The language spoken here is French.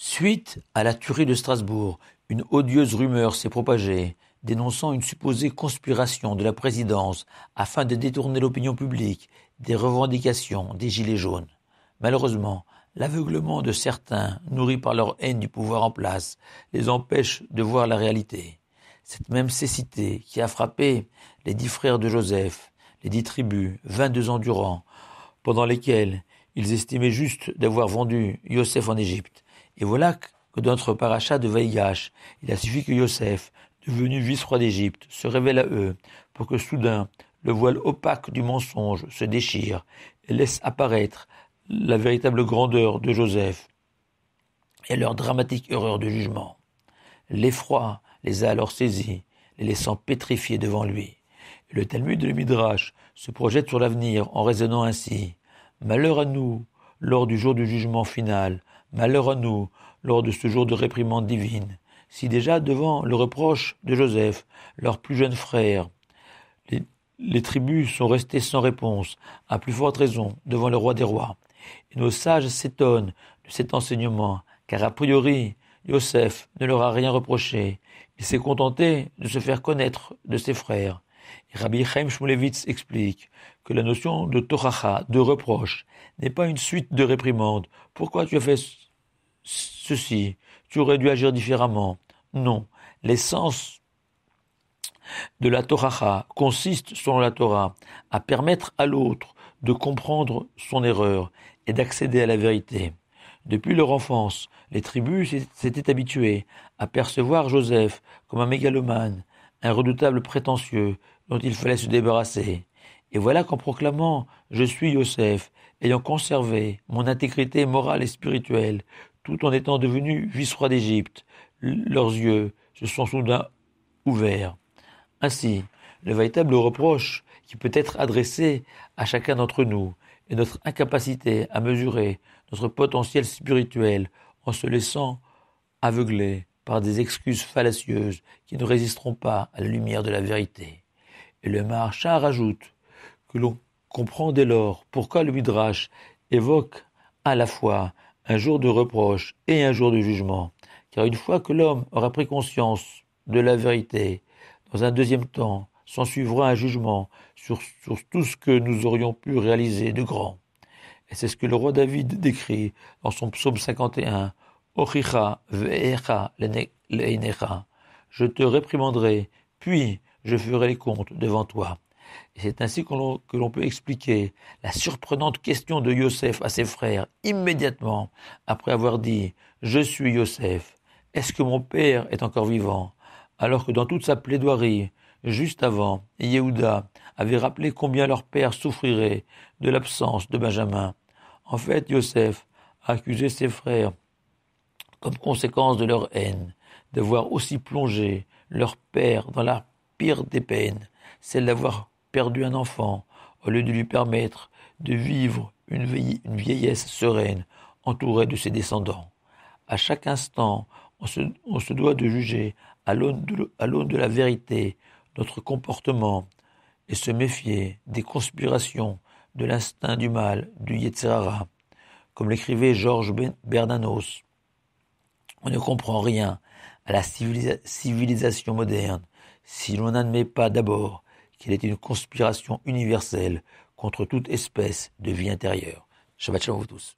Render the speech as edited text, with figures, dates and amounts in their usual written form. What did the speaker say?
Suite à la tuerie de Strasbourg, une odieuse rumeur s'est propagée, dénonçant une supposée conspiration de la présidence afin de détourner l'opinion publique des revendications des Gilets jaunes. Malheureusement, l'aveuglement de certains, nourris par leur haine du pouvoir en place, les empêche de voir la réalité. Cette même cécité qui a frappé les 10 frères de Joseph, les 10 tribus, 22 ans durant, pendant lesquels ils estimaient juste d'avoir vendu Yosef en Égypte. Et voilà que dans notre paracha de Vaïgash, il a suffi que Yosef, devenu vice-roi d'Égypte, se révèle à eux, pour que soudain le voile opaque du mensonge se déchire et laisse apparaître la véritable grandeur de Joseph et leur dramatique horreur de jugement. L'effroi les a alors saisis, les laissant pétrifiés devant lui. Et le Talmud et le Midrash se projettent sur l'avenir en raisonnant ainsi. Malheur à nous lors du jour du jugement final, malheur à nous lors de ce jour de réprimande divine, si déjà devant le reproche de Joseph, leur plus jeune frère, les tribus sont restées sans réponse, à plus forte raison devant le roi des rois. Et nos sages s'étonnent de cet enseignement, car a priori, Yosef ne leur a rien reproché. Il s'est contenté de se faire connaître de ses frères. Et Rabbi Chaim Shmulevitz explique que la notion de tochacha, de reproche, n'est pas une suite de réprimandes. Pourquoi tu as fait ceci? Tu aurais dû agir différemment. Non, l'essence de la tochacha consiste, selon la Torah, à permettre à l'autre de comprendre son erreur et d'accéder à la vérité. Depuis leur enfance, les tribus s'étaient habituées à percevoir Joseph comme un mégalomane, un redoutable prétentieux dont il fallait se débarrasser. Et voilà qu'en proclamant « Je suis Yosef », ayant conservé mon intégrité morale et spirituelle, tout en étant devenu vice-roi d'Égypte, leurs yeux se sont soudain ouverts. Ainsi, le véritable reproche qui peut être adressé à chacun d'entre nous est notre incapacité à mesurer notre potentiel spirituel en se laissant aveugler par des excuses fallacieuses qui ne résisteront pas à la lumière de la vérité. Et le Maharshal rajoute que l'on comprend dès lors pourquoi le Midrash évoque à la fois un jour de reproche et un jour de jugement, car une fois que l'homme aura pris conscience de la vérité, dans un deuxième temps, s'ensuivra un jugement sur tout ce que nous aurions pu réaliser de grand. Et c'est ce que le roi David décrit dans son psaume 51, « Ochicha ve'echa leinecha » Je te réprimanderai, puis je ferai les comptes devant toi. Et c'est ainsi que l'on peut expliquer la surprenante question de Yosef à ses frères, immédiatement après avoir dit « Je suis Yosef, est-ce que mon père est encore vivant ?» alors que dans toute sa plaidoirie, juste avant, Yehuda avait rappelé combien leur père souffrirait de l'absence de Benjamin. En fait, Yosef a accusé ses frères, comme conséquence de leur haine, d'avoir aussi plongé leur père dans la pire des peines, celle d'avoir perdu un enfant, au lieu de lui permettre de vivre une vieillesse sereine, entourée de ses descendants. À chaque instant, on se doit de juger à l'aune de la vérité notre comportement et se méfier des conspirations de l'instinct du mal, du Yetzer Hara. Comme l'écrivait Georges Bernanos, on ne comprend rien à la civilisation moderne si l'on n'admet pas d'abord qu'elle est une conspiration universelle contre toute espèce de vie intérieure. Shabbat shalom à vous tous.